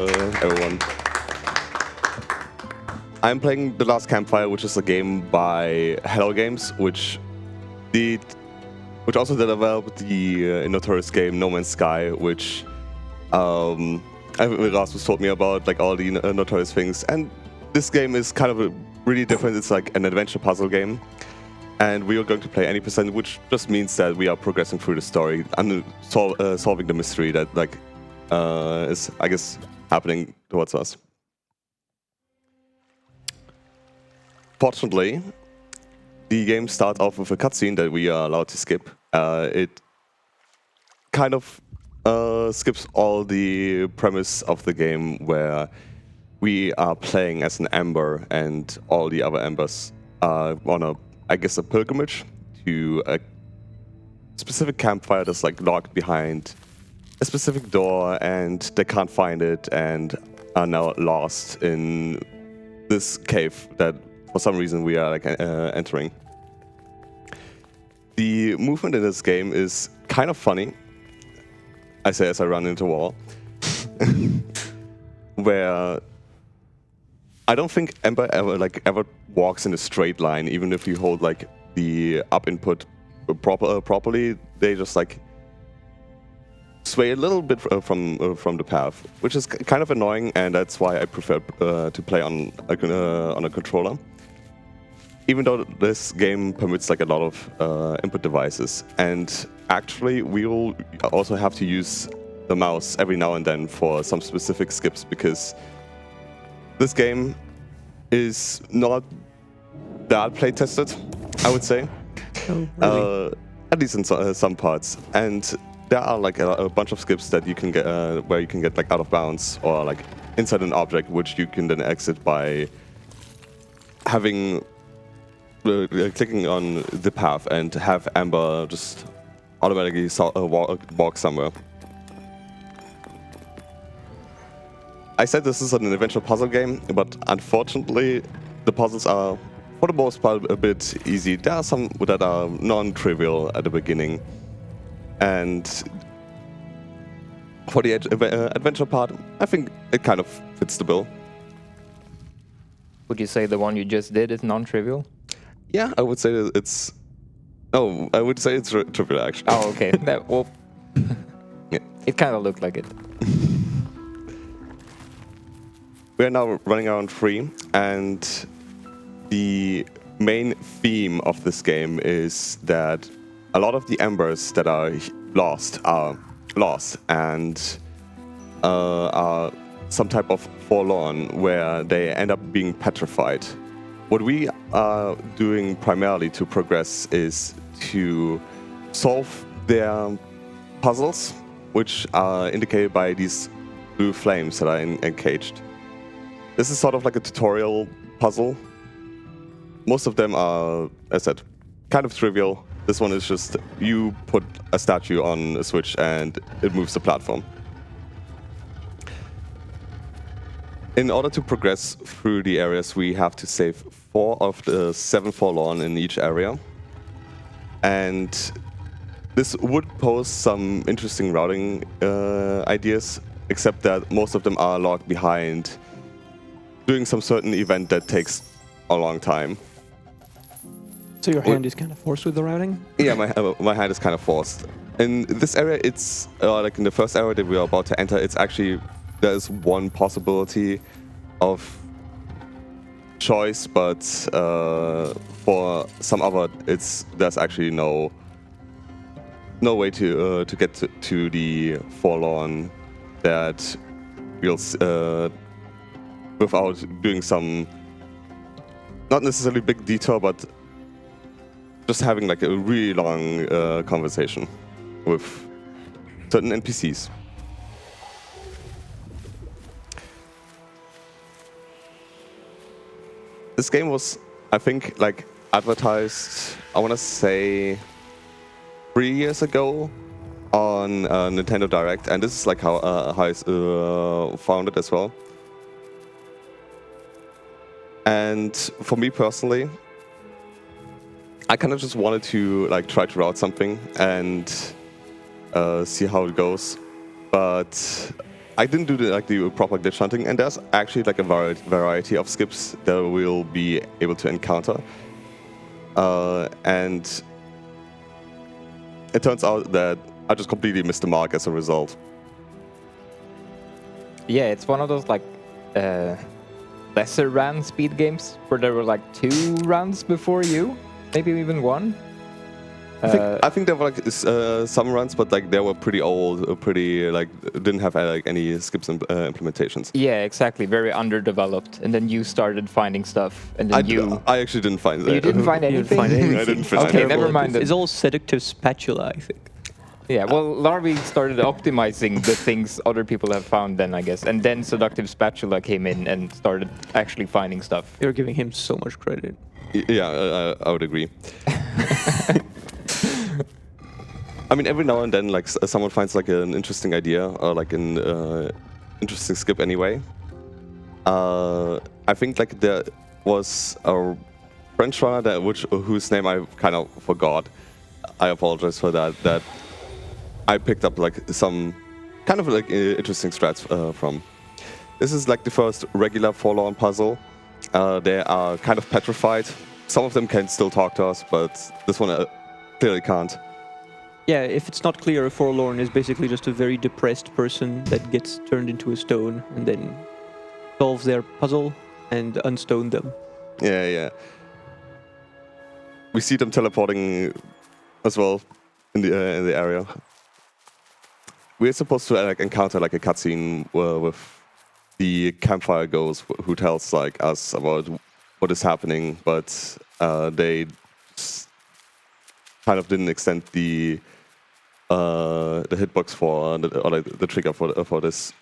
everyone. I'm playing The Last Campfire, which is a game by Hello Games, which also developed the notorious game No Man's Sky, which Rasmus told me about, like all the notorious things. And this game is kind of really different. It's like an adventure puzzle game. And we are going to play any percent, which just means that we are progressing through the story and solving the mystery that is, I guess, happening towards us. Fortunately, the game starts off with a cutscene that we are allowed to skip. It kind of skips all the premise of the game where we are playing as an Ember and all the other Embers are on a pilgrimage to a specific campfire that's like locked behind a specific door, and they can't find it and are now lost in this cave that for some reason we are entering. The movement in this game is kind of funny. I say as I run into a wall. Where I don't think Ember ever walks in a straight line, even if you hold like the up input properly. They just like sway a little bit from the path, which is kind of annoying, and that's why I prefer to play on a controller. Even though this game permits like a lot of input devices, and actually we will also have to use the mouse every now and then for some specific skips, because this game is not that play tested, I would say. Oh, really? At least in some parts, and there are like a bunch of skips that you can get where you can get like out of bounds or like inside an object, which you can then exit by having clicking on the path and have Ember just automatically walk somewhere. I said this is an adventure puzzle game, but unfortunately the puzzles are for the most part a bit easy. There are some that are non-trivial at the beginning, and for the adventure part, I think it kind of fits the bill. Would you say the one you just did is non-trivial? Yeah, I would say that it's... No, I would say it's trivial, actually. Oh, okay. Well, yeah. It kind of looked like it. We are now running around free, and the main theme of this game is that a lot of the Embers that are lost and are some type of forlorn, where they end up being petrified. What we are doing primarily to progress is to solve their puzzles, which are indicated by these blue flames that are encaged. This is sort of like a tutorial puzzle. Most of them are, as I said, kind of trivial. This one is just you put a statue on a switch and it moves the platform. In order to progress through the areas, we have to save 4 of the 7 forlorn in each area. And this would pose some interesting routing ideas, except that most of them are locked behind doing some certain event that takes a long time. So your hand is kind of forced with the routing? Yeah, my hand is kind of forced. In this area, it's like in the first area that we are about to enter, it's actually, there's one possibility of choice, but for some other, there's actually no way to get to the forlorn that we'll without doing some, not necessarily big detour, but just having like a really long conversation with certain NPCs. This game was, I think, like advertised, I want to say 3 years ago on Nintendo Direct, and this is like how I found it as well. And for me personally, I kind of just wanted to like try to route something and see how it goes, but I didn't do the proper glitch hunting, and there's actually like a variety of skips that we'll be able to encounter. And it turns out that I just completely missed the mark as a result. Yeah, it's one of those like lesser ran speed games where there were like 2 runs before you, maybe even 1. I think there were like some runs, but like they were pretty old, pretty like didn't have like any skips and implementations. Yeah, exactly. Very underdeveloped. And then you started finding stuff, and then I actually didn't find that. You didn't find You anything? didn't find anything. I didn't find Okay, anything. never mind. It's all seductive spatula, I think. Yeah, well, Larvi started optimizing the things other people have found then, I guess. And then Seductive Spatula came in and started actually finding stuff. You're giving him so much credit. Yeah, I would agree. I mean, every now and then, like someone finds like an interesting idea or like an interesting skip anyway. I think like there was a French runner whose name I kind of forgot. I apologize for that. That I picked up like some kind of like interesting strats from. This is like the first regular forlorn puzzle. They are kind of petrified. Some of them can still talk to us, but this one clearly can't. Yeah, if it's not clear, a forlorn is basically just a very depressed person that gets turned into a stone and then solves their puzzle and unstone them. Yeah. We see them teleporting as well in the area. We're supposed to like encounter like a cutscene with the Campfire ghost who tells like us about what is happening, but they kind of didn't extend the hitbox for or like the trigger for this,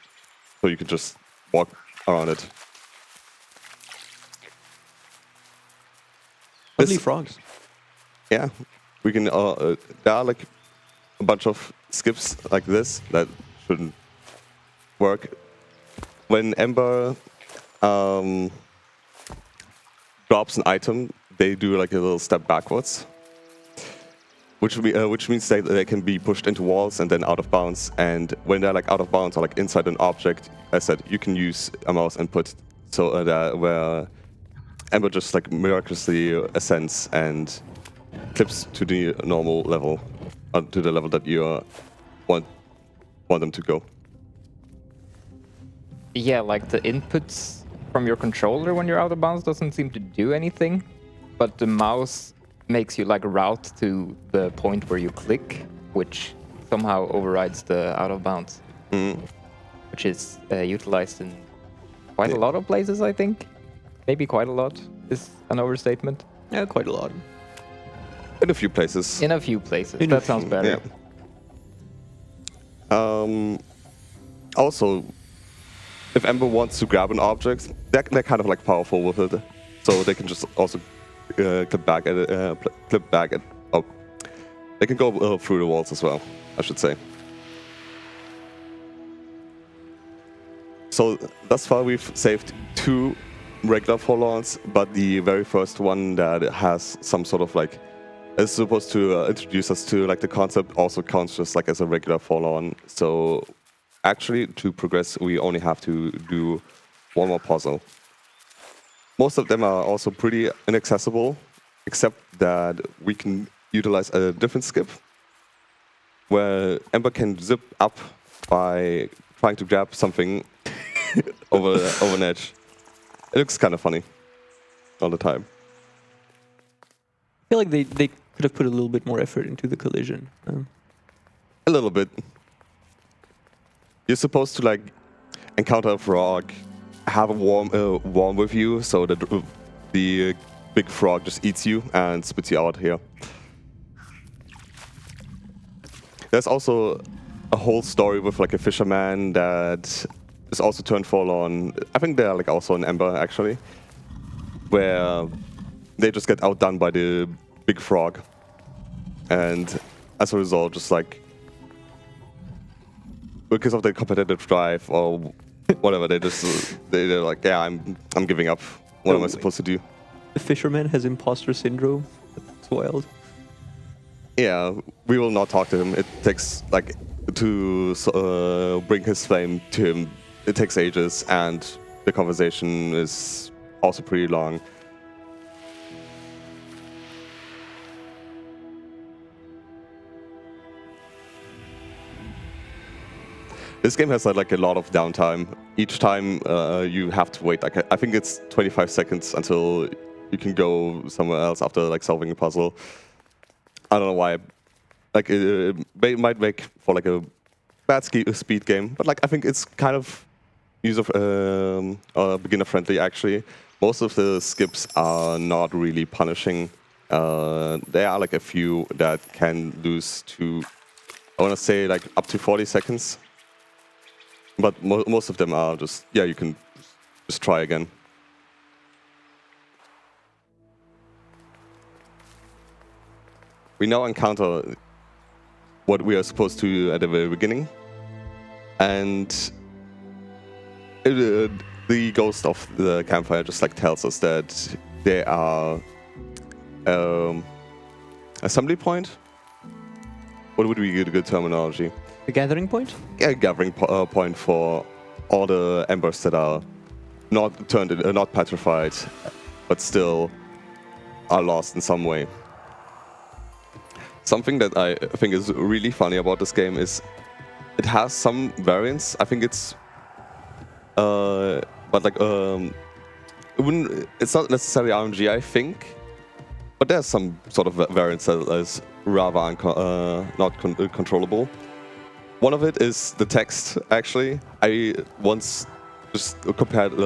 so you can just walk around it. Ugly frogs. Yeah, we can. There are like a bunch of skips like this that shouldn't work. When Ember drops an item, they do like a little step backwards, which means that they can be pushed into walls and then out of bounds. And when they're like out of bounds or like inside an object, as I said, you can use a mouse input so that where Ember just like miraculously ascends and clips to the normal level, to the level that you want them to go. Yeah, like the inputs from your controller when you're out of bounds doesn't seem to do anything, but the mouse makes you like route to the point where you click, which somehow overrides the out of bounds, which is utilized in quite a lot of places, I think. Maybe quite a lot is an overstatement. Yeah, quite a lot. In a few places. In a few places. That sounds better. Yeah. Also, if Ember wants to grab an object, they're kind of like powerful with it, so they can just also clip back at it. Oh, they can go through the walls as well, I should say. So thus far we've saved 2 regular forlorns, but the very first one that has some sort of like is supposed to introduce us to like the concept also counts just like as a regular forlorn. So actually to progress we only have to do 1 more puzzle. Most of them are also pretty inaccessible, except that we can utilize a different skip where Ember can zip up by trying to grab something over an edge. It looks kind of funny all the time. I feel like they could have put a little bit more effort into the collision. A little bit. You're supposed to like encounter a frog, have a worm with you, so that the big frog just eats you and spits you out here. There's also a whole story with like a fisherman that is also turned forlorn. I think they're like also an Ember actually, where they just get outdone by the big frog, and as a result, just like because of their competitive drive or whatever, they're like, yeah, I'm giving up. What am I supposed to do? The fisherman has imposter syndrome. That's wild. Yeah, we will not talk to him. It takes like to bring his flame to him, it takes ages, and the conversation is also pretty long. This game has like a lot of downtime. Each time you have to wait, like I think it's 25 seconds until you can go somewhere else after like solving a puzzle. I don't know why. Like it might make for like a bad speed game, but like I think it's kind of user beginner friendly actually. Most of the skips are not really punishing. There are like a few that can lose to, I want to say like up to 40 seconds. But most of them are just, yeah, you can just try again. We now encounter what we are supposed to at the very beginning. And the ghost of the campfire just like tells us that there are assembly point. What would be a good terminology? The gathering point? Yeah, gathering point for all the embers that are not turned, not petrified, but still are lost in some way. Something that I think is really funny about this game is it has some variants. I think it's, but like, it's not necessarily RNG, I think, but there's some sort of variants that is rather not controllable. One of it is the text, actually. I once just compared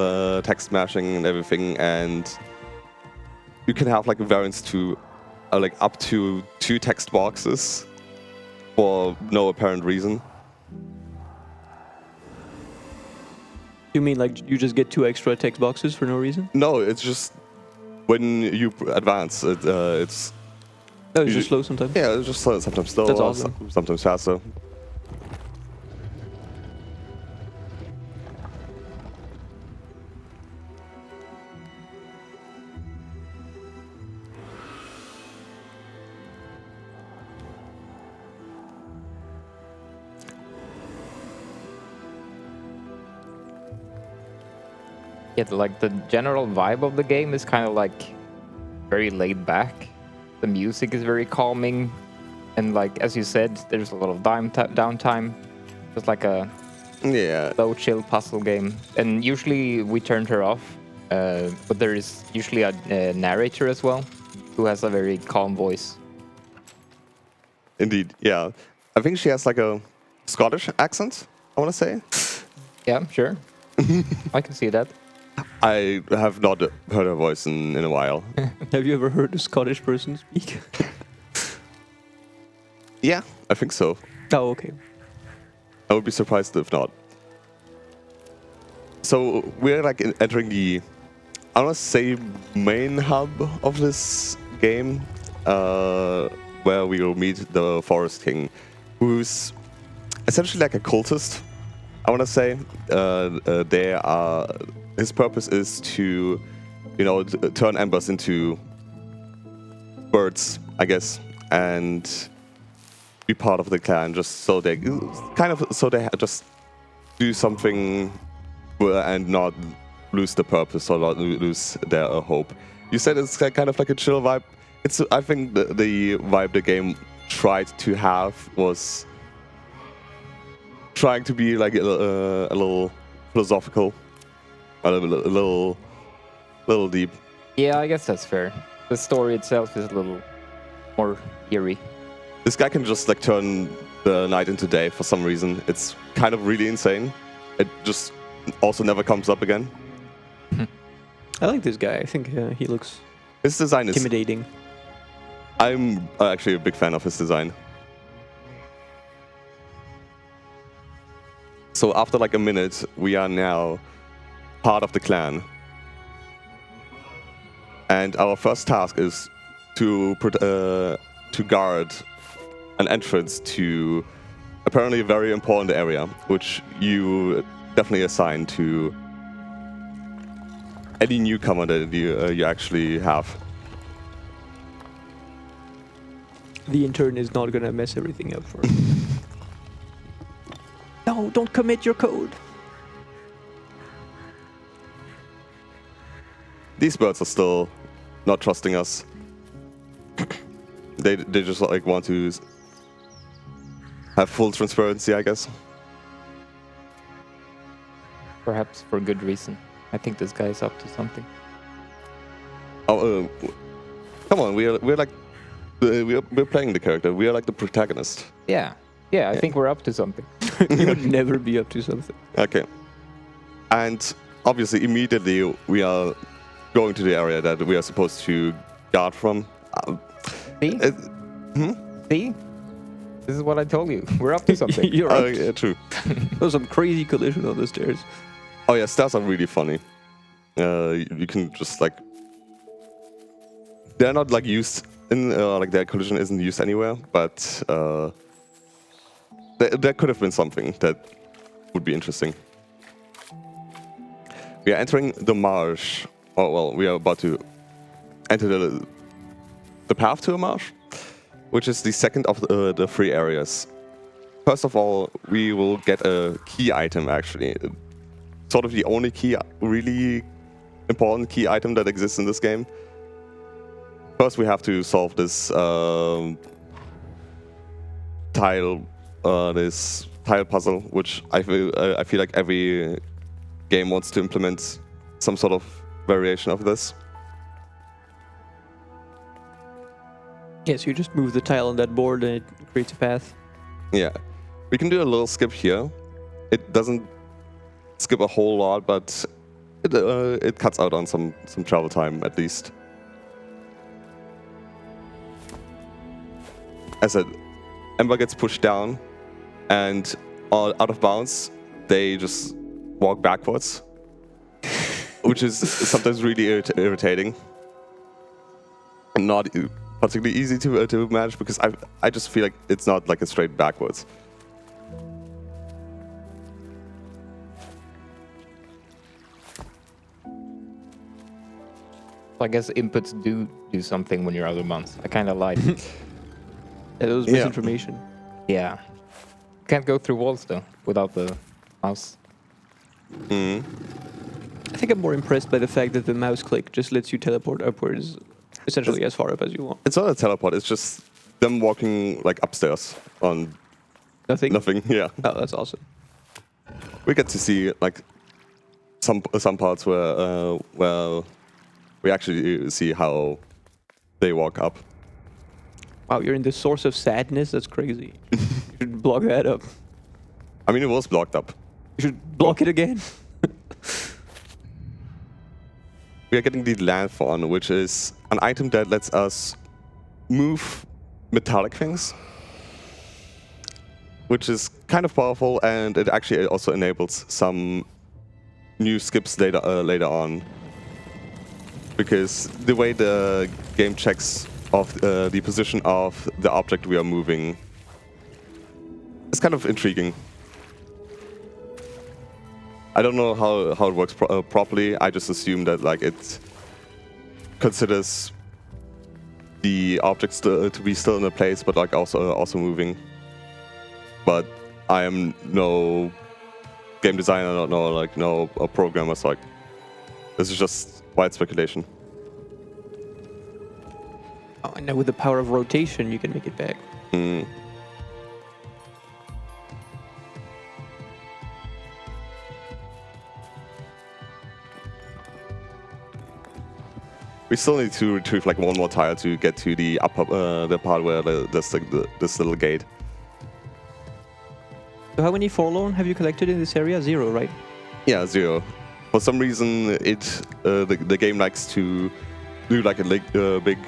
text mashing and everything, and you can have like variants to like up to 2 text boxes for no apparent reason. You mean like you just get 2 extra text boxes for no reason? No, it's just when you advance, it's... Oh, it's just slow sometimes? Yeah, it's just sometimes slow, That's awesome. Sometimes faster. Yeah, like the general vibe of the game is kind of like very laid back. The music is very calming, and like as you said, there's a lot of downtime. It's like a low chill puzzle game, and usually we turn her off. But there is usually a narrator as well, who has a very calm voice. Indeed, yeah. I think she has like a Scottish accent, I want to say. Yeah, sure. I can see that. I have not heard her voice in a while. Have you ever heard a Scottish person speak? Yeah, I think so. Oh, okay. I would be surprised if not. So we're like entering the, I want to say, main hub of this game, where we will meet the Forest King, who's essentially like a cultist. I want to say his purpose is to, you know, turn embers into birds, I guess, and be part of the clan, just so they just do something and not lose the purpose or not lose their hope. You said it's kind of like a chill vibe. I think the vibe the game tried to have was trying to be like a little philosophical, a little deep. Yeah, I guess that's fair. The story itself is a little more eerie. This guy can just like turn the night into day for some reason. It's kind of really insane. It just also never comes up again. I like this guy. I think he looks His design is intimidating. I'm actually a big fan of his design. So after like a minute, we are now part of the clan. And our first task is to guard an entrance to apparently a very important area, which you definitely assign to any newcomer that you actually have. The intern is not gonna mess everything up for him. No, don't commit your code. These birds are still not trusting us. They just like want to have full transparency, I guess. Perhaps for good reason. I think this guy is up to something. Oh, come on, we're like we're playing the character. We are like the protagonist. Yeah. Yeah, I think we're up to something. You would never be up to something. Okay. And obviously, immediately we are going to the area that we are supposed to guard from. See? See? This is what I told you. We're up to something. You're Oh, up. yeah, true. There was some crazy collision on the stairs. Oh yeah, stairs are really funny. You can just like they're not like used in like their collision isn't used anywhere, but there could have been something that would be interesting. We are entering the marsh. Oh well, we are about to enter the path to a marsh, which is the second of the three areas. First of all, we will get a key item actually. Sort of the only key, really important key item that exists in this game. First, we have to solve this tile puzzle, which I feel like every game wants to implement some sort of variation of this. Yes, you just move the tile on that board and it creates a path. Yeah, we can do a little skip here. It doesn't skip a whole lot, but it cuts out on some travel time at least. As an Ember gets pushed down and out of bounds, they just walk backwards, which is sometimes really irritating. And not particularly easy to manage because I just feel like it's not like a straight backwards. I guess inputs do something when you're out of bounds. I kind of like. Yeah, that was misinformation. Yeah. Can't go through walls though without the mouse. I think I'm more impressed by the fact that the mouse click just lets you teleport upwards, essentially as far up as you want. It's not a teleport. It's just them walking like upstairs on Nothing? nothing. Yeah, Oh, that's awesome. we get to see like some parts where we actually see how they walk up. Wow, you're in the source of sadness? That's crazy. You should block that up. I mean, it was blocked up. You should block it again. We are getting the Lanthorn, which is an item that lets us move metallic things, which is kind of powerful, and it actually also enables some new skips later on. Because the way the game checks of the position of the object we are moving is kind of intriguing. I don't know how it works properly. I just assume that like it considers the objects to be still in a place, but like also moving. But I am no game designer, no programmer, so like this is just wild speculation. Oh, and now with the power of rotation, you can make it back. We still need to retrieve like one more tile to get to the upper the part where there's like this little gate. So how many Forlorn have you collected in this area? 0, right? Yeah, 0. For some reason, the game likes to do like a big.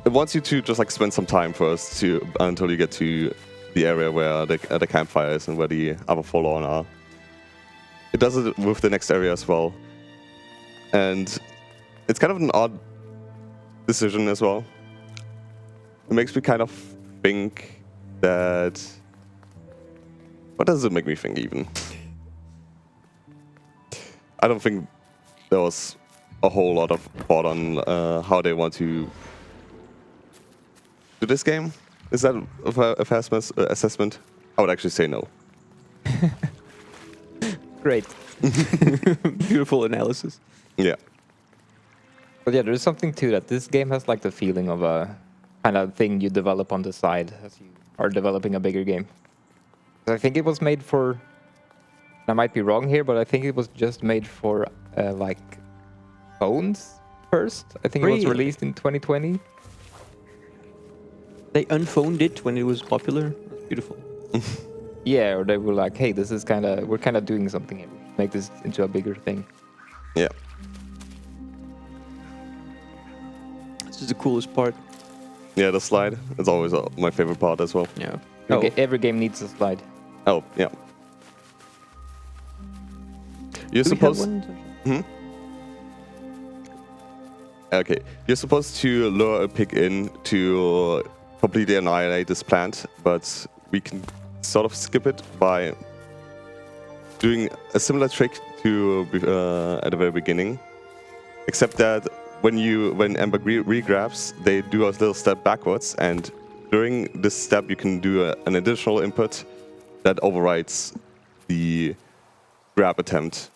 It wants you to just like spend some time first until you get to the area where the campfire is and where the other Forlorn are. It does it with the next area as well, and it's kind of an odd decision as well. It makes me kind of think that. What does it make me think even? I don't think there was a whole lot of thought on how they want to do this game. Is that a fair assessment? I would actually say no. Great. Beautiful analysis. Yeah. But yeah, there's something to that. This game has like the feeling of a kind of thing you develop on the side as you are developing a bigger game. I think it was made for, I might be wrong here, but I think it was just made for like phones first. I think it was Really? released in 2020. They unphoned it when it was popular. That's beautiful. Yeah, or they were like, hey, this is we're kind of doing something here. Make this into a bigger thing. Yeah. This is the coolest part. Yeah, the slide is always my favorite part as well. Yeah. Every game needs a slide. Oh, yeah. You're Do we have supposed... one? Okay. You're supposed to lure a pig in to completely annihilate this plant, but we can sort of skip it by doing a similar trick to at the very beginning, except that when Ember regrabs, they do a little step backwards, and during this step you can do an additional input that overrides the grab attempt.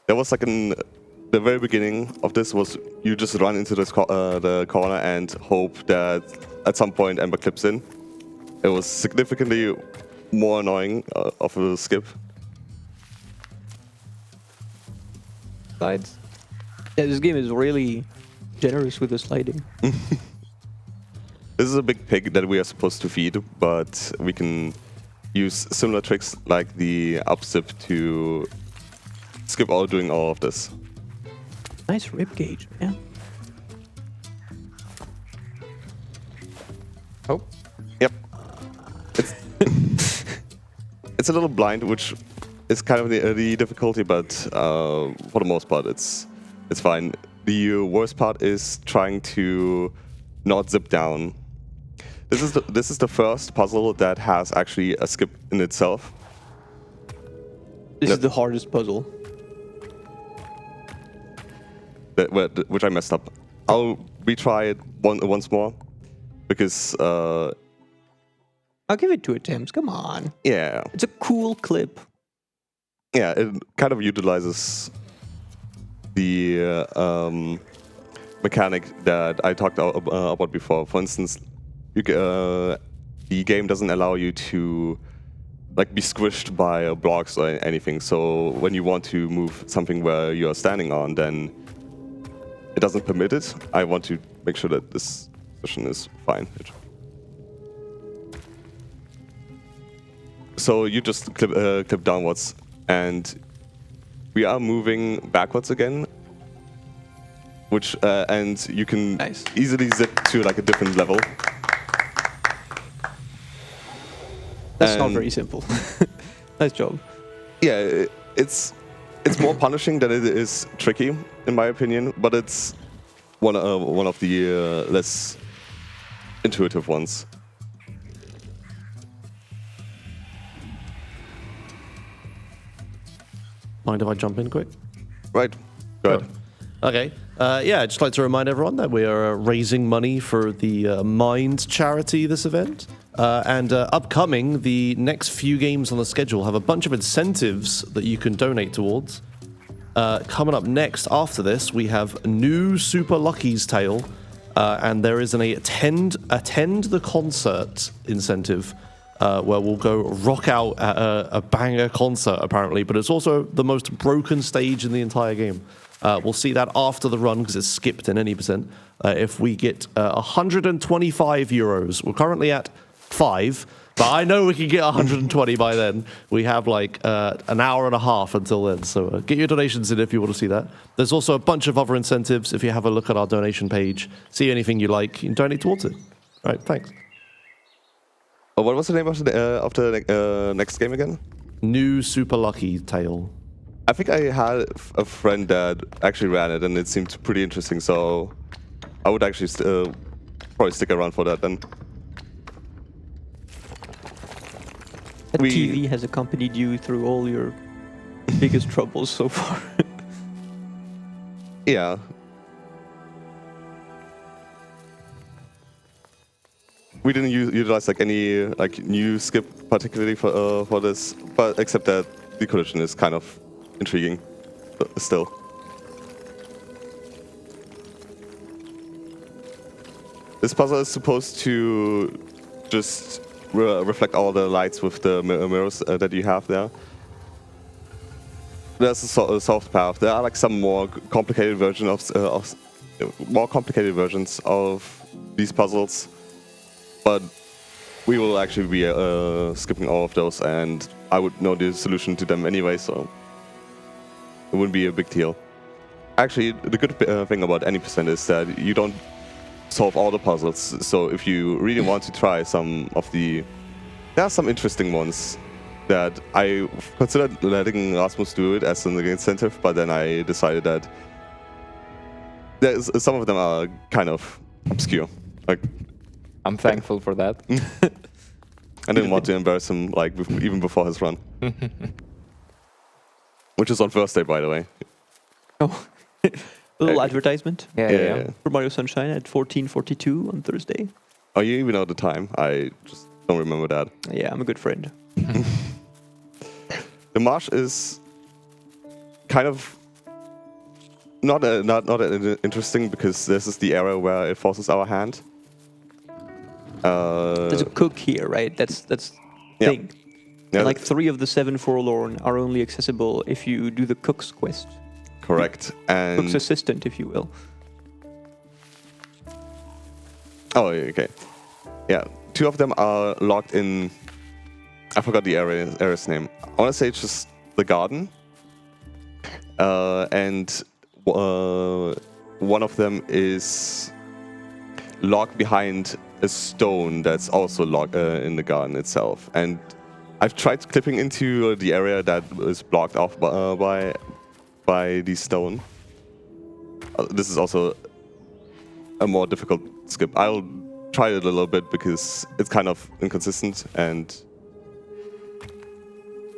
There was like the very beginning of this was you just run into this the corner and hope that at some point Ember clips in. It was significantly more annoying of a skip. Slides. Yeah, this game is really generous with the sliding. This is a big pig that we are supposed to feed, but we can use similar tricks like the up zip to skip doing all of this. Nice rib cage, man. Oh. Yep. It's a little blind, which is kind of the difficulty, but for the most part, it's fine. The worst part is trying to not zip down. This is the first puzzle that has actually a skip in itself. This is the hardest puzzle. Which I messed up. I'll retry it once more because I'll give it 2 attempts. Come on. yeah, It's a cool clip. yeah, it kind of utilizes the mechanic that I talked about before. For instance, the game doesn't allow you to like be squished by blocks or anything. So when you want to move something where you are standing on, then it doesn't permit it. I want to make sure that this position is fine. So you just clip downwards, and we are moving backwards again, which and you can Nice. easily zip to like a different level. That's not And- very simple. Nice job. Yeah, it's more punishing than it is tricky, in my opinion. But it's one of the less intuitive ones. Mind if I jump in quick? Right. Go ahead. Okay. Yeah, I'd just like to remind everyone that we are raising money for the Mind charity this event. And upcoming, the next few games on the schedule have a bunch of incentives that you can donate towards. Coming up next after this, we have new Super Lucky's Tale. And there is an attend the concert incentive where we'll go rock out at a banger concert, apparently. But it's also the most broken stage in the entire game. We'll see that after the run because it's skipped in any percent. If we get 125 euros, we're currently at 5, but I know we can get 120 by then. We have like an hour and a half until then, so get your donations in if you want to see that. There's also a bunch of other incentives. If you have a look at our donation page, see anything you like, you can donate towards it. All right, thanks. Oh, what was the name of the next game again? New Super Lucky Tale. I think I had a friend that actually ran it, and it seemed pretty interesting. So I would actually probably stick around for that then. That TV has accompanied you through all your biggest troubles so far. Yeah. we didn't utilize like any like new skip particularly for this, but except that the collision is kind of intriguing still. This puzzle is supposed to just reflect all the lights with the mirrors that you have there. There's a soft path. There are like some more complicated versions of these puzzles, but we will actually be skipping all of those, and I would know the solution to them anyway, so it wouldn't be a big deal. Actually, the good thing about any percent is that you don't solve all the puzzles, so if you really want to try some of the... There are some interesting ones that I considered letting Rasmus do it as an incentive, but then I decided that some of them are kind of obscure. Like, I'm thankful for that. I didn't want to embarrass him like even before his run. Which is on Thursday, by the way. Oh, a little advertisement Yeah. for Mario Sunshine at 14:42 on Thursday. Oh, you even know the time? I just don't remember that. Yeah, I'm a good friend. The marsh is kind of not interesting because this is the area where it forces our hand. There's a cook here, right? That's Yeah. thing. Yeah, And like 3 of the 7 forlorn are only accessible if you do the cook's quest. correct. And Cook's assistant, if you will. oh, okay. Yeah, 2 of them are locked in. I forgot the area's name. I want to say it's just the garden. And one of them is locked behind a stone that's also locked in the garden itself. And I've tried clipping into the area that is blocked off by the stone. This is also a more difficult skip. I'll try it a little bit because it's kind of inconsistent, and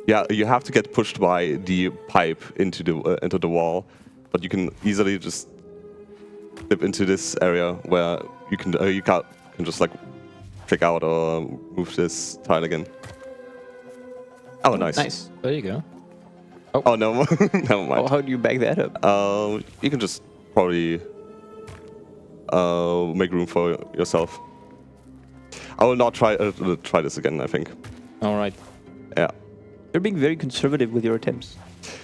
yeah, you have to get pushed by the pipe into the wall, but you can easily just dip into this area where you can just like click out or move this tile again. Oh, nice. Nice. There you go. Oh no, never mind. Oh, how do you back that up? You can just probably make room for yourself. I will not try this again, I think. All right. Yeah. You're being very conservative with your attempts.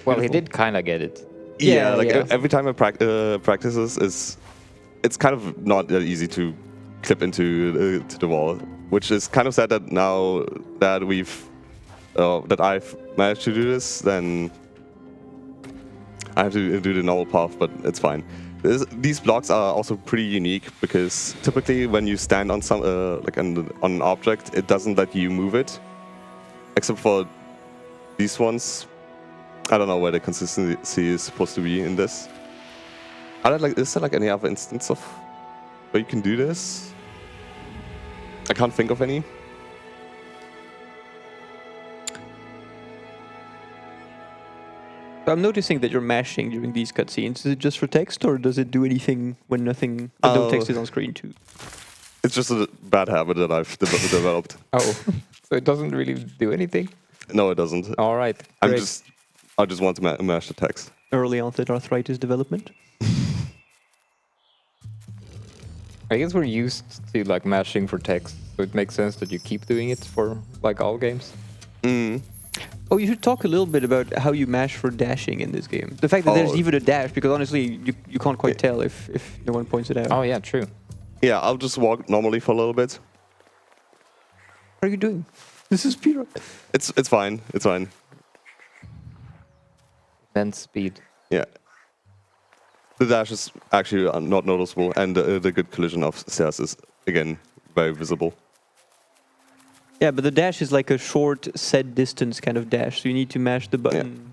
Well, he did kind of get it. Yeah, like yeah. every time I practices, it's kind of not that easy to clip into to the wall, which is kind of sad that now that that I've managed to do this, then I have to do the normal path, but it's fine. These blocks are also pretty unique because typically when you stand on some on an object, it doesn't let you move it, except for these ones. I don't know where the consistency is supposed to be in this. Is there like any other instance of where you can do this? I can't think of any. I'm noticing that you're mashing during these cutscenes. Is it just for text, or does it do anything when no text is on screen too? It's just a bad habit that I've developed. Oh, so it doesn't really do anything? No, it doesn't. All right. I Great. just want to mash the text. Early onset arthritis development. I guess we're used to like mashing for text, so it makes sense that you keep doing it for like all games. Oh, you should talk a little bit about how you mash for dashing in this game. The fact that there's even a dash, because honestly, you can't quite tell if no one points it out. Oh yeah, true. Yeah, I'll just walk normally for a little bit. What are you doing? This is speedrun. It's fine. It's fine. Then speed. Yeah. The dash is actually not noticeable, and the good collision of stairs is again very visible. Yeah, but the dash is like a short set distance kind of dash, so you need to mash the button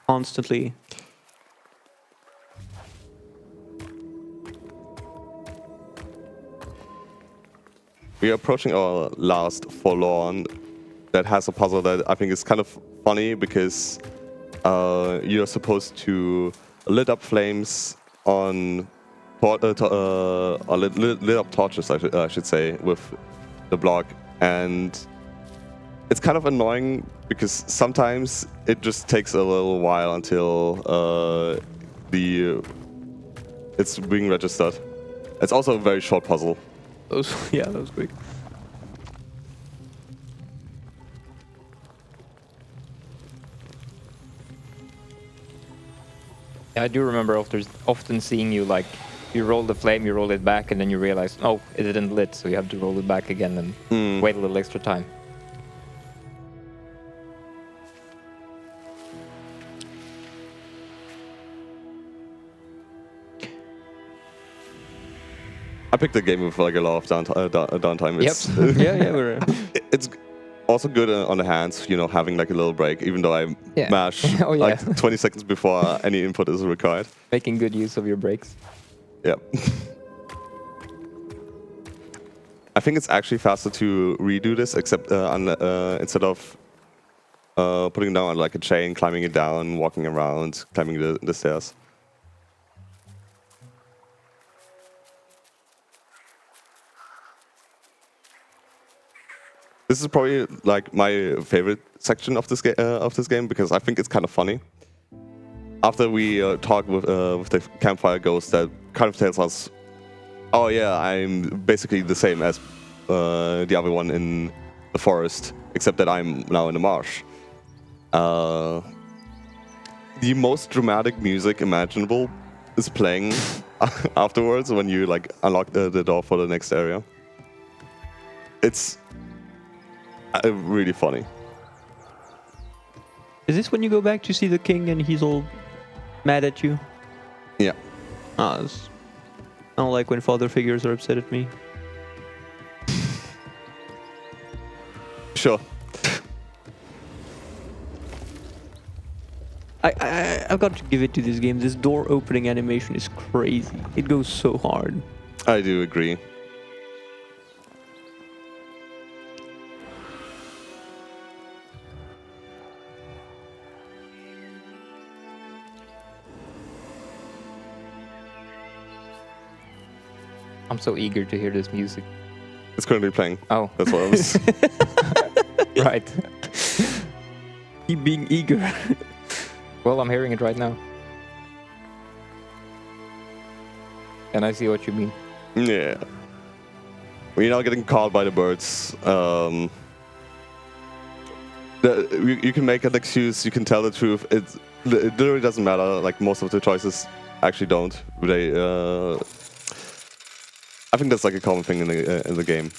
constantly. We are approaching our last forlorn that has a puzzle that I think is kind of funny because you're supposed to lit up flames on lit up torches, I should say, with the block, and it's kind of annoying because sometimes it just takes a little while until it's being registered. It's also a very short puzzle. Yeah, that was quick. Yeah, I do remember often seeing you like, you roll the flame, you roll it back, and then you realize, oh, it didn't lit, so you have to roll it back again and wait a little extra time. I picked the game with like a lot of downtime. It's, Yeah, we're. it's also good on the hands, you know, having like a little break, even though I mash Oh, yeah. like 20 seconds before any input is required. Making good use of your breaks. Yeah. I think it's actually faster to redo this, except instead of putting it down on like a chain, climbing it down, walking around, climbing the stairs. This is probably like my favorite section of this game because I think it's kind of funny. After we talk with the Campfire ghost, that kind of tells us, "Oh yeah, I'm basically the same as the other one in the forest, except that I'm now in the marsh." The most dramatic music imaginable is playing afterwards when you like unlock the door for the next area. It's really funny. Is this when you go back to see the king and he's all mad at you? Yeah. I don't like when father figures are upset at me. Sure. I've got to give it to this game. This door opening animation is crazy. It goes so hard. I do agree. I'm so eager to hear this music. It's currently playing. Oh, That's what I was. right. Keep being eager. Well, I'm hearing it right now. And I see what you mean. Yeah. When you're not getting caught by the birds, you can make an excuse, you can tell the truth. It literally doesn't matter. Like, most of the choices actually don't. I think that's like a common thing in the game.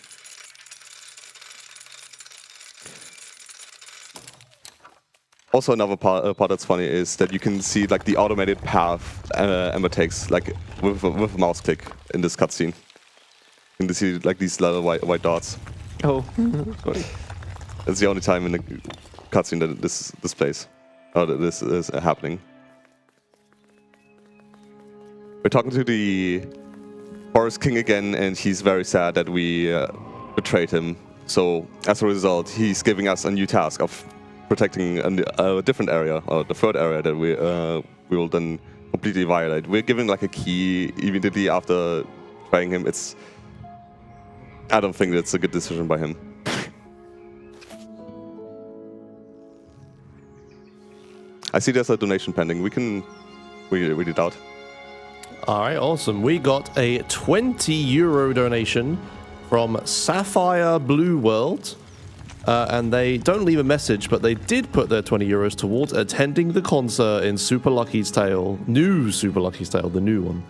Also, another part that's funny is that you can see like the automated path Ember takes, like with a mouse click in this cutscene. You can see like these little white dots. Oh, sorry. It's the only time in the cutscene that this plays, or that this is happening. We're talking to the Forest King again, and he's very sad that we betrayed him. So as a result, he's giving us a new task of protecting a different area, or the third area that we will then completely violate. We're giving like a key immediately after trying him. I don't think that's a good decision by him. I see there's a donation pending. We can read it out. All right, awesome. We got a €20 donation from Sapphire Blue World. And they don't leave a message, but they did put their €20 towards attending the concert in Super Lucky's Tale. New Super Lucky's Tale, the new one.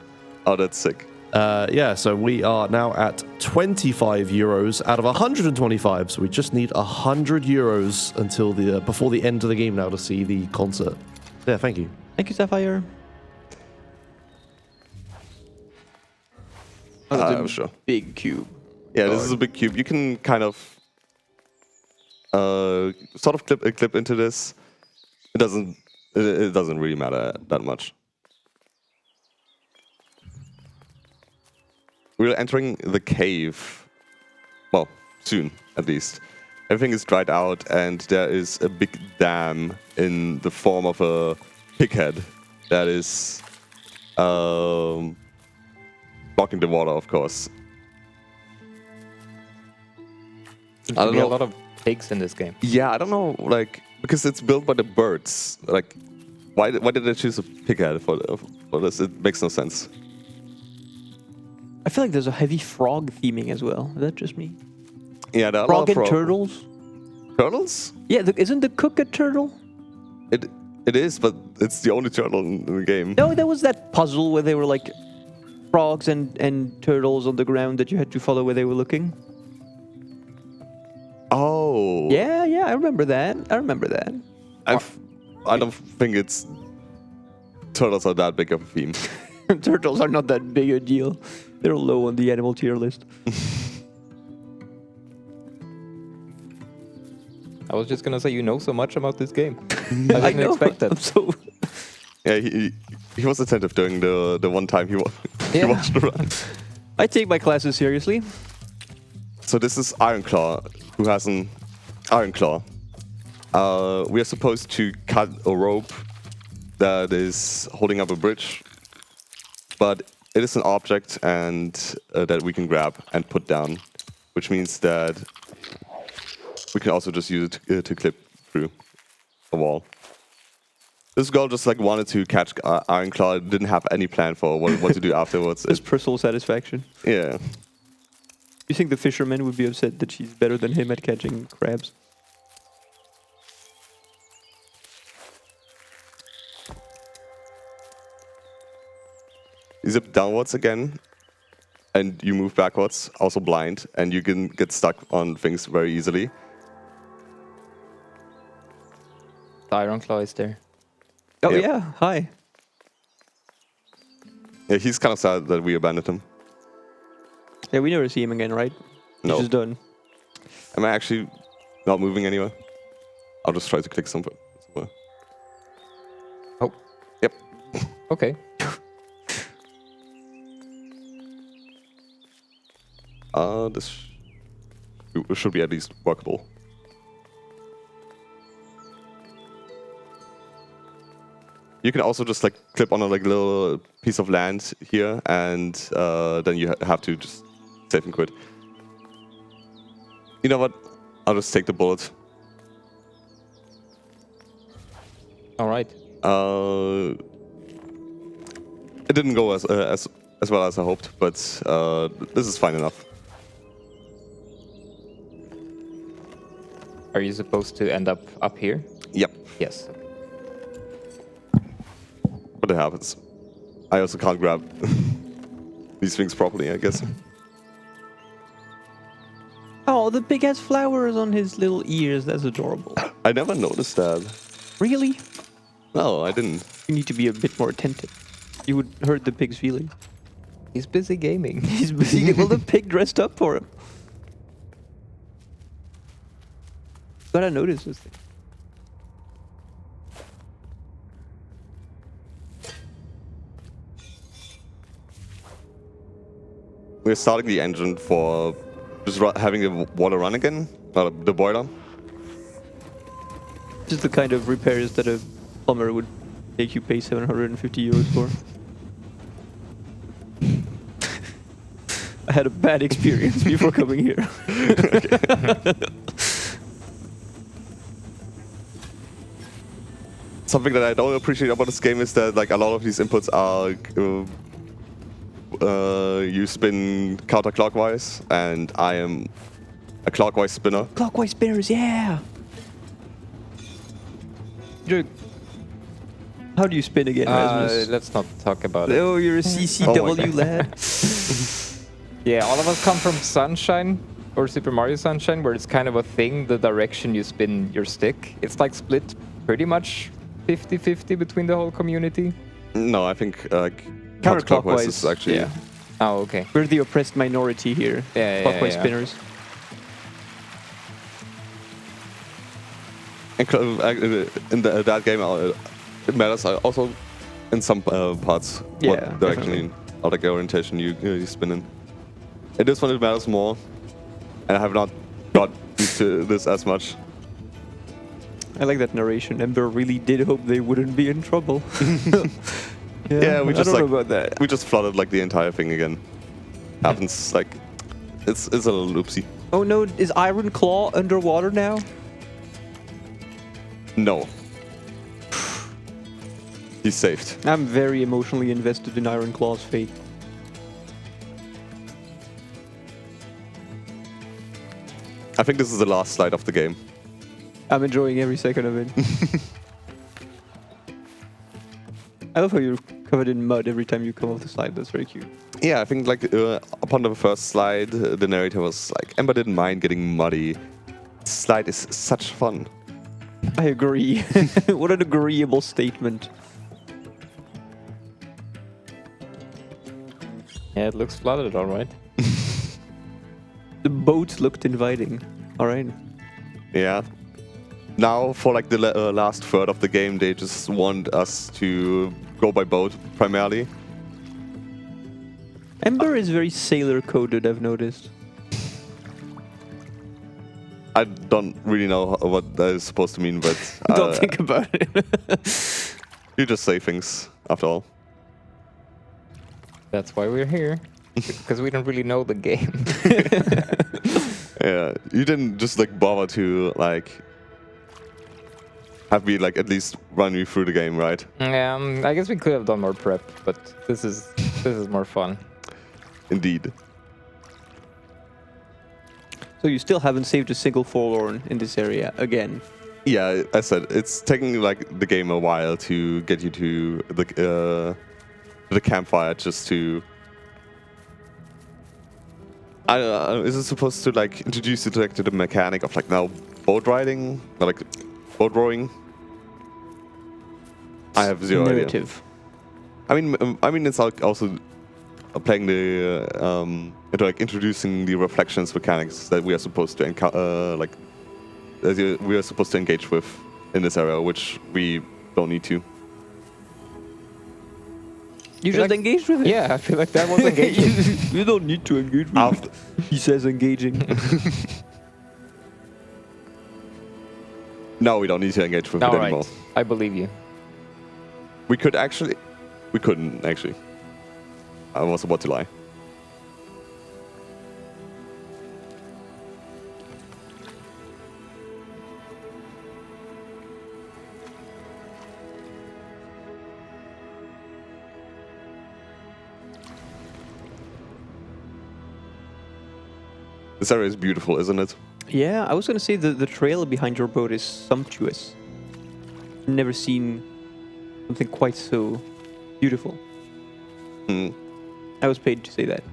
Oh, that's sick. Yeah, so we are now at €25 out of 125. So we just need €100 until before the end of the game now to see the concert. Yeah, thank you. Thank you, Sapphire. Oh, that's a Sure. big cube. Yeah, this is a big cube. You can kind of sort of clip into this. It doesn't really matter that much. We're entering the cave. Well, soon at least. Everything is dried out, and there is a big dam in the form of a pig head that is blocking the water, of course. Seems I to don't be a know. lot of pigs in this game. Yeah, I don't know, like, because it's built by the birds. Like, why did they choose a pighead for this? It makes no sense. I feel like there's a heavy frog theming as well. Is that just me? Yeah, there are a lot Frog of and turtles? Turtles? Yeah, isn't the cook a turtle? It is, but it's the only turtle in the game. No, there was that puzzle where they were like frogs and turtles on the ground that you had to follow where they were looking. Oh. Yeah, I remember that. I don't think it's turtles are that big of a theme. Turtles are not that big a deal. They're low on the animal tier list. I was just gonna say you know so much about this game. I didn't expect that. I'm so Yeah, he was attentive during the one time he Yeah. watched the run. I take my classes seriously. So this is Ironclaw, who has an Ironclaw. We are supposed to cut a rope that is holding up a bridge, but it is an object and that we can grab and put down, which means that we can also just use it to clip through a wall. This girl just like wanted to catch Ironclaw, didn't have any plan for what to do afterwards. Just personal satisfaction. Yeah. You think the fisherman would be upset that she's better than him at catching crabs? You zip downwards again, and you move backwards, also blind, and you can get stuck on things very easily. The Ironclaw is there. Oh Yep. yeah, hi. Yeah, he's kind of sad that we abandoned him. Yeah, we never see him again, right? He's No. just done. Am I actually not moving anywhere? I'll just try to click somewhere. Oh, Yep. okay. This should be at least workable. You can also just like clip on a like little piece of land here, and then you have to just save and quit. You know what? I'll just take the bullet. All right. It didn't go as well as I hoped, but this is fine enough. Are you supposed to end up here? Yep. Yes. But it happens. I also can't grab these things properly, I guess. Oh, the big ass flowers on his little ears. That's adorable. I never noticed that. Really? No, I didn't. You need to be a bit more attentive. You would hurt the pig's feelings. He's busy gaming. He's busy. Well, the pig dressed up for him. Gotta notice this thing. We're starting the engine for just having the water run again, the boiler. This is the kind of repairs that a plumber would make you pay 750 euros for. I had a bad experience before coming here. Something that I don't appreciate about this game is that like a lot of these inputs are you spin counterclockwise, and I am a clockwise spinner. Clockwise spinners, yeah! How do you spin again, Rasmus? Let's not talk about it. Oh, you're a CCW God. lad. Yeah, all of us come from Sunshine or Super Mario Sunshine, where it's kind of a thing, the direction you spin your stick. It's like split pretty much 50-50 between the whole community. No, I think counterclockwise is actually. yeah. Oh, okay. We're the oppressed minority here. Yeah, Clockwise yeah. spinners. And in that game, it matters also in some parts Yeah, what direction or like orientation you spin in. In this one, it matters more, and I have not got used to this as much. I like that narration. Ember really did hope they wouldn't be in trouble. Yeah, we just I don't like know about that. we just flooded like the entire thing again. Happens like it's a little oopsie. Oh no, is Iron Claw underwater now? No. He's saved. I'm very emotionally invested in Iron Claw's fate. I think this is the last slide of the game. I'm enjoying every second of it. I love how you're covered in mud every time you come off the slide. That's very cute. Yeah, I think like upon the first slide, the narrator was like, Ember didn't mind getting muddy. This slide is such fun. I agree. What an agreeable statement. Yeah, it looks flooded, all right. The boats looked inviting. All right. Yeah. Now for like the last third of the game, they just want us to go by boat primarily. Ember is very sailor coded, I've noticed. I don't really know what that is supposed to mean, but Don't think about it. you just say things after all. That's why we're here. Because we don't really know the game. Yeah, you didn't just like bother to like have me like at least run you through the game, right? I guess we could have done more prep, but this is more fun. Indeed. So you still haven't saved a single forlorn in this area again. Yeah, I said it's taking like the game a while to get you to the campfire just to. I don't know, is it supposed to like introduce you to the mechanic of like now boat riding or like boat rowing? I have zero Narrative. idea. I mean, it's like also playing the into like introducing the reflections mechanics that we are supposed to like that we are supposed to engage with in this area, which we don't need to. You just engaged with it? Yeah, I feel like that was engaging. You don't need to engage with After, it. He says engaging. no, we don't need to engage with All it right, anymore. I believe you. We couldn't actually. I was about to lie. This area is beautiful, isn't it? Yeah, I was gonna say the trail behind your boat is sumptuous. Never seen something quite so beautiful. Mm. I was paid to say that.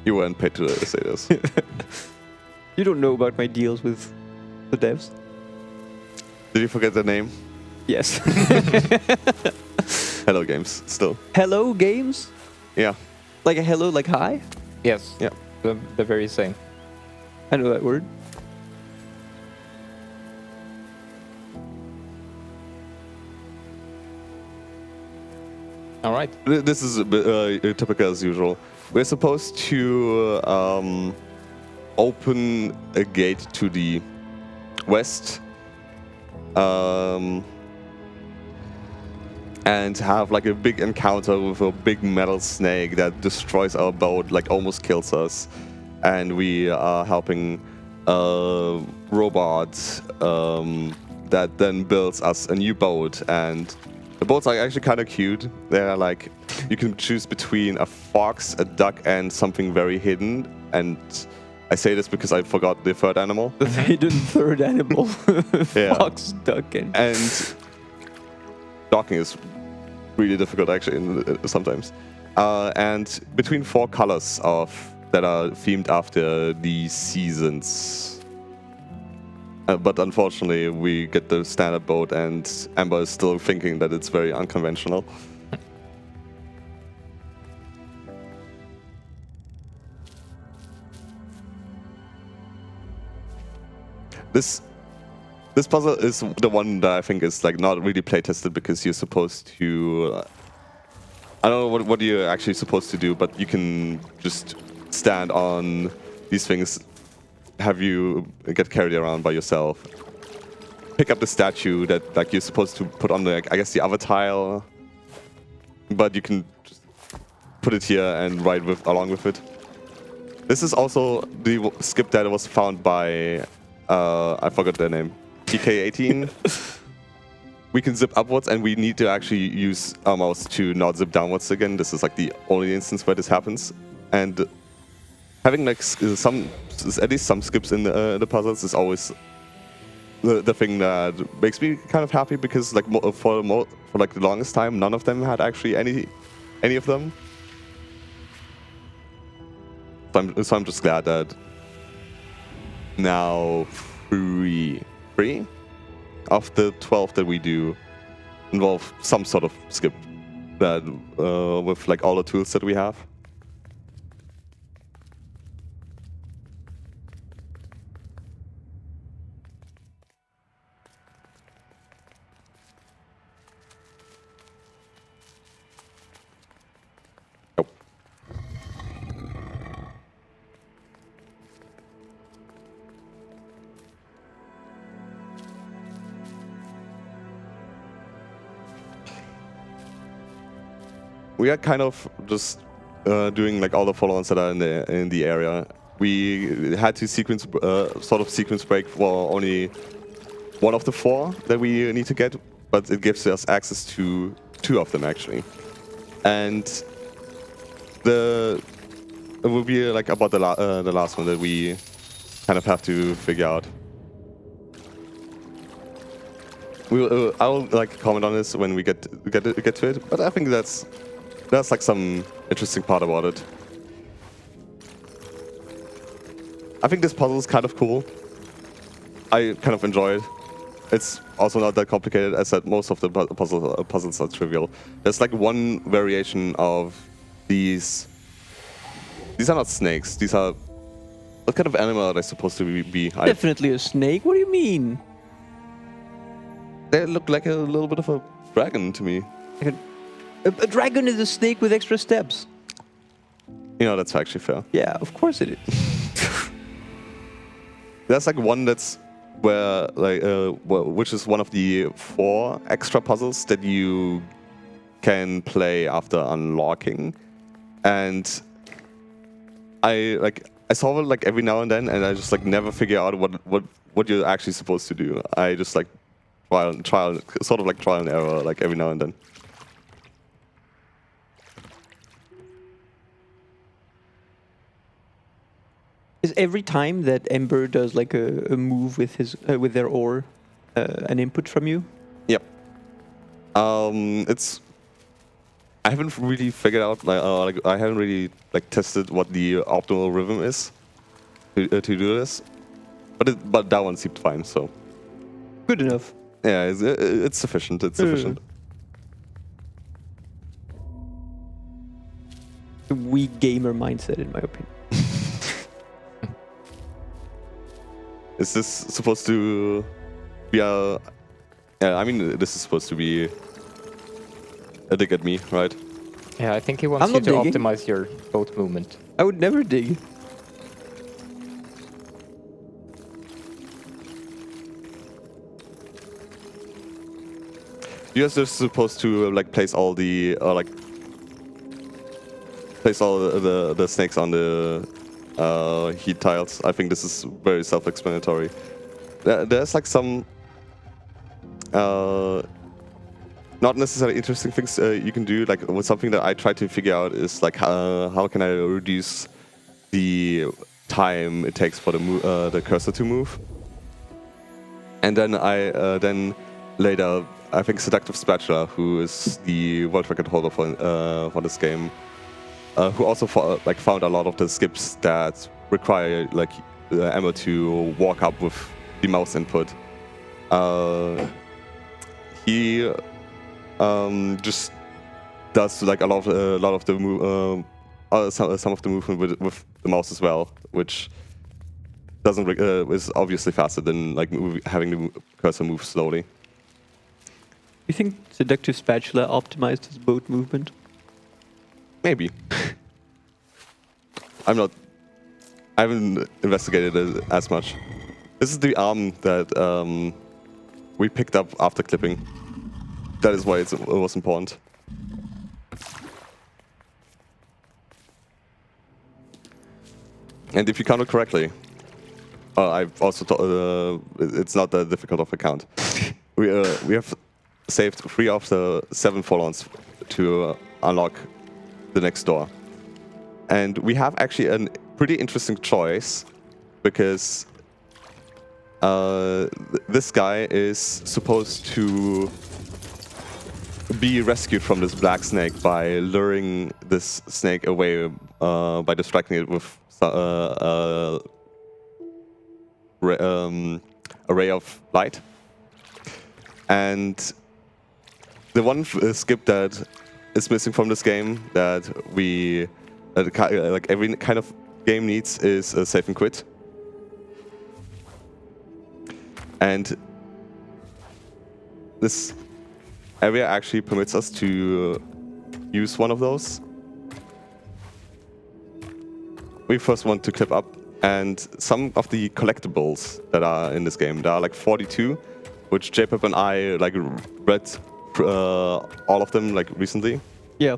You weren't paid to say this. You don't know about my deals with the devs. Did you forget the name? Yes. Hello Games, still. Hello games? Yeah. Like a hello, like hi? Yes. Yeah. The very same. I know that word. All right. This is typical as usual. We're supposed to open a gate to the west and have like a big encounter with a big metal snake that destroys our boat, like almost kills us. And we are helping a robot that then builds us a new boat. And the boats are actually kind of cute. They're like, you can choose between a fox, a duck, and something very hidden. And I say this because I forgot the third animal. The hidden third animal. Yeah. Fox, duck, and docking is really difficult actually sometimes. And between 4 colors that are themed after the seasons. But unfortunately, we get the standard boat, and Amber is still thinking that it's very unconventional. This puzzle is the one that I think is like not really play tested because you're supposed to. I don't know what you're actually supposed to do, but you can just stand on these things, have you get carried around by yourself, pick up the statue that like you're supposed to put on the, I guess, the other tile, but you can just put it here and ride along with it. This is also the skip that was found by, I forgot their name, DK18. We can zip upwards, and we need to actually use our mouse to not zip downwards again. This is like the only instance where this happens. And having like at least some skips in the puzzles is always the thing that makes me kind of happy, because like for like the longest time, none of them had actually any of them. So I'm just glad that now three of the 12 that we do involve some sort of skip that with like all the tools that we have. We are kind of just doing like all the follow-ons that are in the area. We had to sequence break for only one of the 4 that we need to get, but it gives us access to 2 of them actually. And it will be like about the last one that we kind of have to figure out. I'll like comment on this when we get to it, but I think that's like some interesting part about it. I think this puzzle is kind of cool. I kind of enjoy it. It's also not that complicated. As said, most of the puzzles are trivial. There's like one variation of these. These are not snakes. These are... What kind of animal are they supposed to be? Definitely a snake. What do you mean? They look like a little bit of a dragon to me. Like a dragon is a snake with extra steps. You know, that's actually fair. Yeah, of course it is. There's like one that's where, like, which is one of the 4 extra puzzles that you can play after unlocking, and I solve it like every now and then, and I just like never figure out what you're actually supposed to do. I just like trial and error like every now and then. Is every time that Ember does like a move with his with their ore an input from you? Yep. I haven't really figured out like I haven't really like tested what the optimal rhythm is to do this, but that one seemed fine. So good enough. Yeah, it's sufficient. It's sufficient. A weak gamer mindset, in my opinion. Is this supposed to be a... Yeah, I mean, this is supposed to be a dig at me, right? Yeah, I think he wants you to optimize your boat movement. I would never dig. You're just supposed to like place all the the snakes on the heat tiles. I think this is very self-explanatory. There's like some not necessarily interesting things you can do. Like something that I try to figure out is like how can I reduce the time it takes for the cursor to move. And then then later, I think Seductive Spatula, who is the world record holder for this game, who also found a lot of the skips that require like Emma to walk up with the mouse input. He just does like a lot of the some of the movement with the mouse as well, which is obviously faster than like having the cursor move slowly. You think Seductive Spatula optimized his boat movement? Maybe. I haven't investigated it as much. This is the arm that we picked up after clipping. That is why it was important. And if you count it correctly, I've also it's not that difficult of a count. we have saved 3 of the 7 Forlorns to unlock the next door. And we have actually a pretty interesting choice, because this guy is supposed to be rescued from this black snake by luring this snake away by distracting it with a ray of light. And the one skip that is missing from this game that we like every kind of game needs is a save and quit. And this area actually permits us to use one of those. We first want to clip up, and some of the collectibles that are in this game, there are like 42, which Jpep and I like read all of them like recently. Yeah.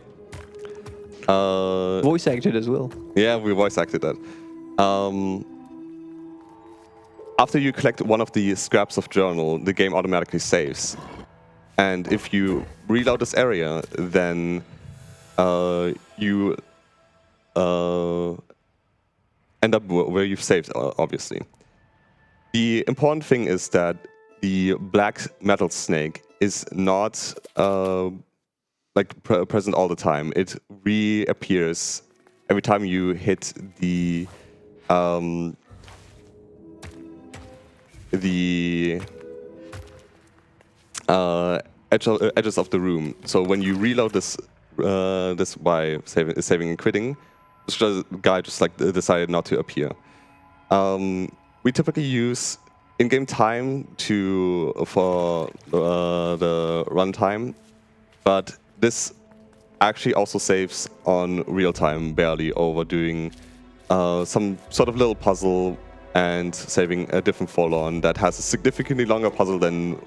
Voice acted as well. Yeah, we voice acted that. After you collect one of the scraps of journal, the game automatically saves. And if you reload this area, then you end up where you've saved, obviously. The important thing is that the black metal snake is not present all the time. It reappears every time you hit the edges of the room. So when you reload this by saving and quitting, this guy just like decided not to appear. We typically use in-game time for the runtime, but this actually also saves on real time, barely overdoing some sort of little puzzle and saving a different forlorn that has a significantly longer puzzle than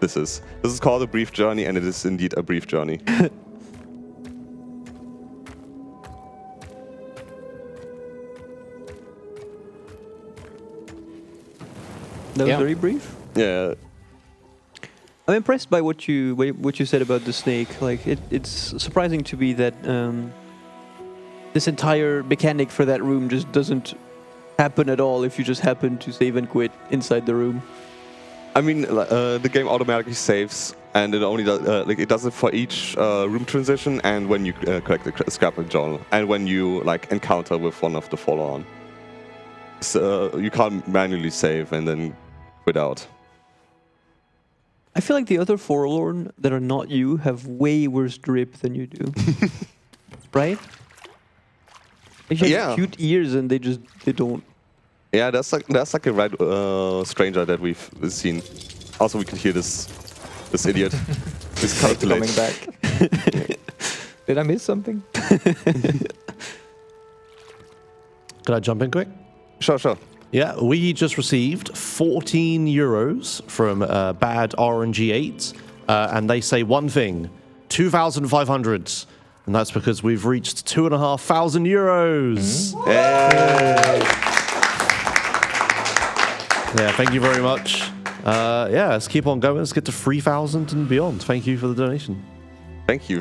this is. This is called A Brief Journey, and it is indeed a brief journey. That was very brief. Yeah. I'm impressed by what you said about the snake. Like it's surprising to me that this entire mechanic for that room just doesn't happen at all if you just happen to save and quit inside the room. I mean, the game automatically saves, and it only does it does it for each room transition, and when you collect the scrap of journal, and when you encounter with one of the forlorn. So you can't manually save and then quit out. I feel like the other forlorn that are not you have way worse drip than you do. Right? They have cute ears and they don't. Yeah, that's like a red stranger that we've seen. Also, we can hear this idiot. This calculate. Coming back. Did I miss something? Could I jump in quick? Sure. Yeah, we just received 14 euros from Bad RNG8, and they say one thing, 2,500, and that's because we've reached 2,500 euros. Mm-hmm. Hey. Yeah, thank you very much. Yeah, let's keep on going. Let's get to 3,000 and beyond. Thank you for the donation. Thank you.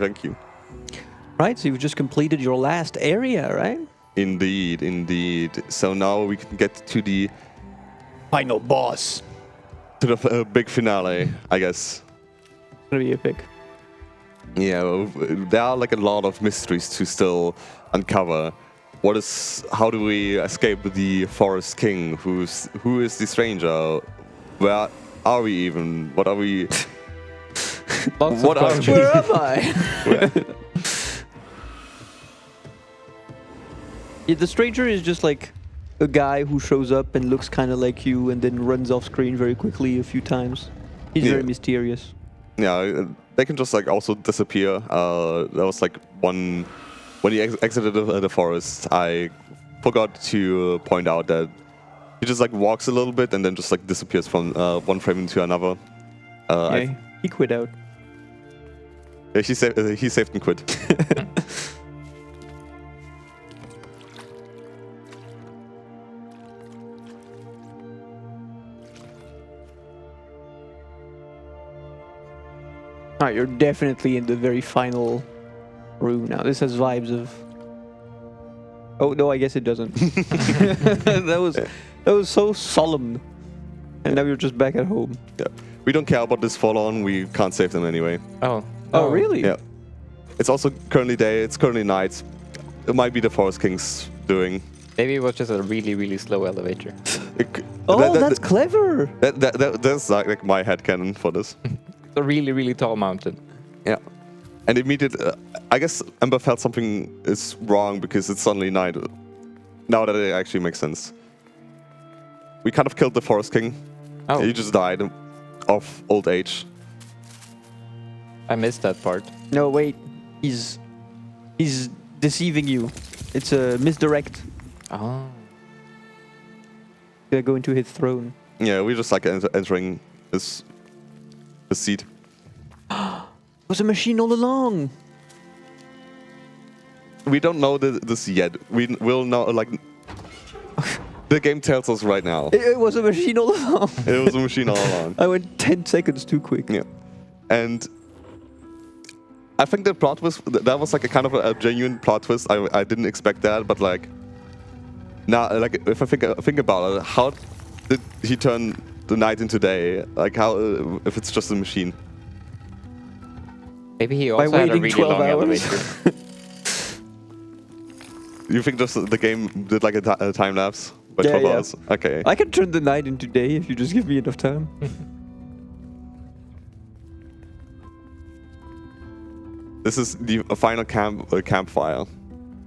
Right, so you've just completed your last area, right? Indeed. So now we can get to the final boss. To the big finale, I guess. It's gonna be epic. Yeah, there are a lot of mysteries to still uncover. How do we escape the Forest King? Who is the stranger? Where are we even? What are we? What are we? Where am I? Yeah, the stranger is just like a guy who shows up and looks kind of like you and then runs off screen very quickly a few times. He's very mysterious. Yeah, they can just also disappear. There was one when he exited the forest. I forgot to point out that he just walks a little bit and then just disappears from one frame into another. He quit out. Yeah, he saved and quit. Alright, you're definitely in the very final room now. This has vibes of... Oh, no, I guess it doesn't. that was so solemn. And now you're just back at home. Yeah. We don't care about this Forlorn. We can't save them anyway. Oh. Oh, really? Yeah. It's also currently day. It's currently night. It might be the Forest King's doing. Maybe it was just a really, really slow elevator. That's clever. That's like my headcanon for this. It's a really, really tall mountain. Yeah. And immediately, I guess Ember felt something is wrong because it's suddenly night. Now that it actually makes sense. We kind of killed the Forest King. Oh. He just died of old age. I missed that part. No, wait. He's deceiving you. It's a misdirect. Oh. They're going to his throne. Yeah, we just like entering his seat. It was a machine all along. We don't know this yet. We will know, like... The game tells us right now. It was a machine all along. It was a machine all along. I went 10 seconds too quick. Yeah. And I think the plot twist, that was like a kind of a genuine plot twist. I didn't expect that, but like... Now, like, if I think about it, how did he turn the night into day? Like, how, if it's just a machine? Maybe he By also had a waiting really 12 long hours. elevator. You think just the game did like a time lapse? By 12 hours? Okay. I can turn the night into day if you just give me enough time. This is the final campfire.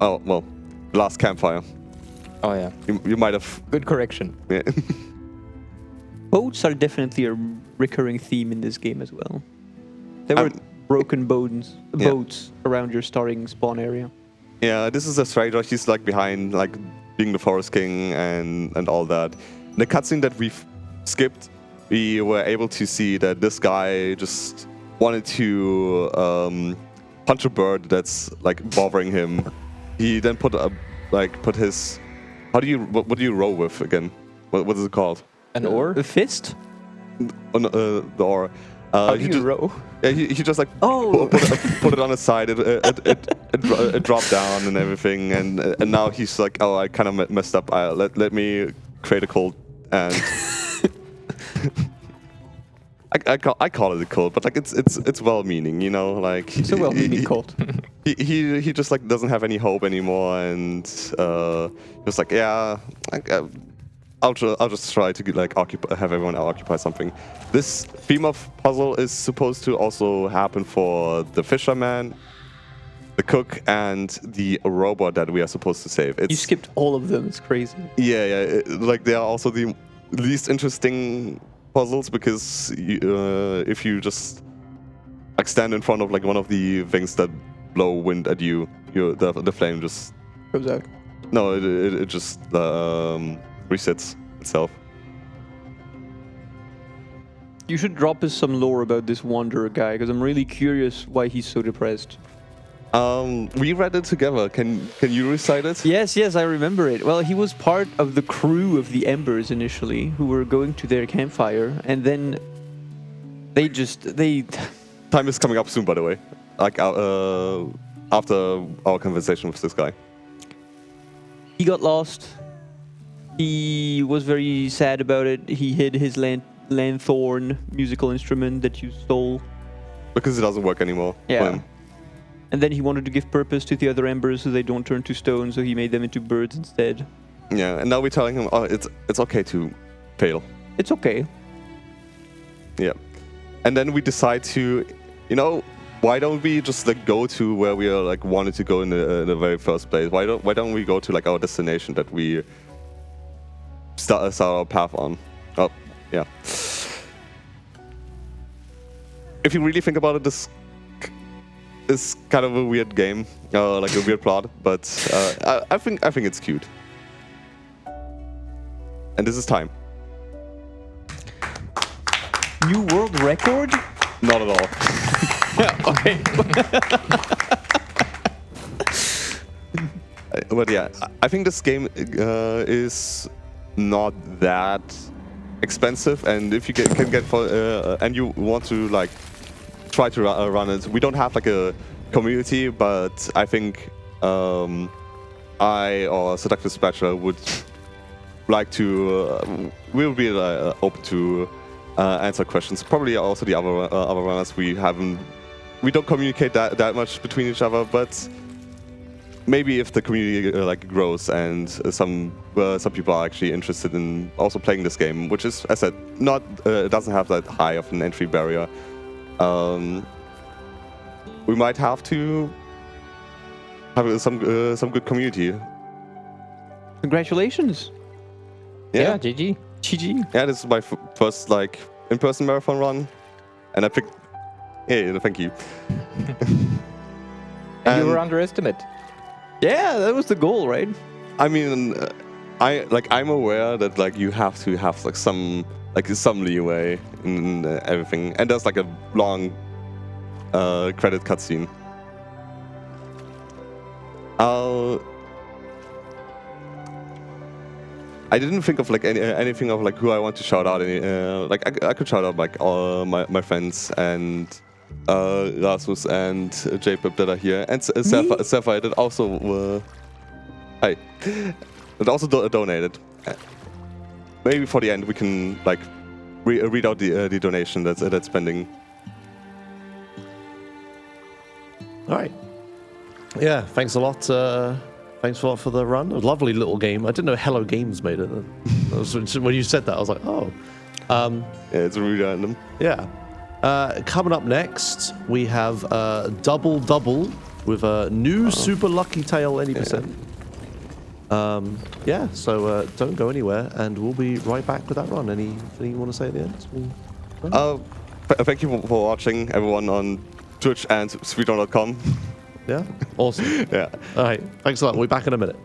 Oh, well, last campfire. Oh, yeah. You might have... Good correction. Yeah. Boats are definitely a recurring theme in this game as well. There were broken boats around your starting spawn area. Yeah, this is a stranger. He's like behind, like being the Forest King and all that. In the cutscene that we've skipped, we were able to see that this guy just wanted to punch a bird that's like bothering him. He then put his... What do you row with again? What is it called? An oar? A fist? Oh, no, the oar. How do you row? Yeah, he just like Oh. put it on his side. It dropped down and everything, and now he's like, oh, I kind of messed up. Let me create a cult, and I call it a cult, but like it's well-meaning, you know, like It's a well-meaning cult. He just like doesn't have any hope anymore, and he was like, yeah, I'll just try to like have everyone occupy something. This theme of puzzle is supposed to also happen for the fisherman, the cook, and the robot that we are supposed to save. You skipped all of them. It's crazy. Yeah. Like they are also the least interesting puzzles because if you just like stand in front of like one of the things that blow wind at you, the flame just Goes out. no, it just resets itself. You should drop us some lore about this wanderer guy, because I'm really curious why he's so depressed. We read it together. Can you recite it? Yes, I remember it. Well, he was part of the crew of the Embers initially, who were going to their campfire, and then they Time is coming up soon, by the way. Like after our conversation with this guy. He got lost. He was very sad about it. He hid his lanthorn musical instrument that you stole. Because it doesn't work anymore. Yeah. for him. And then he wanted to give purpose to the other embers so they don't turn to stone, so he made them into birds instead. Yeah, and now we're telling him, oh, it's okay to fail. It's okay. Yeah. And then we decide to, you know, why don't we just like go to where we are like wanted to go in the very first place? Why don't we go to like our destination that we start our path on? Oh, yeah. If you really think about it, this is kind of a weird game, like a weird plot, but I think it's cute. And this is time. New world record? Not at all. Okay. But yeah, I think this game is not that expensive, and if you can get for and you want to like try to run it. We don't have like a community, but I think I or Seductive Spatcher would like to. We'll be open to answer questions. Probably also the other runners. We don't communicate that much between each other, but maybe if the community like grows and some people are actually interested in also playing this game, which is, as I said, not it doesn't have that high of an entry barrier. We might have to have some good community. Congratulations. Yeah, GG. GG. Yeah, this is my first like in-person marathon run, and I picked. Yeah, thank you. And you were underestimated. Yeah, that was the goal, right? I mean, I'm aware that like you have to have like some leeway in everything, and there's like a long credit cutscene. I didn't think of like anything of like who I want to shout out. I could shout out like all my friends and Rasmus and Jpep that are here, and Sapphire that also donated. Maybe for the end we can like read out the donation that's pending. All right. Yeah, thanks a lot. Thanks a lot for the run. A lovely little game. I didn't know Hello Games made it. When you said that, I was like, oh. Yeah, it's really random. Yeah. Coming up next, we have Double Double with a new Super Lucky Tail any percent. Yeah, so don't go anywhere, and we'll be right back with that run. Anything you want to say at the end? Thank you for watching, everyone on Twitch and Speedrun.com. Yeah? Awesome. Yeah. All right. Thanks a lot. We'll be back in a minute.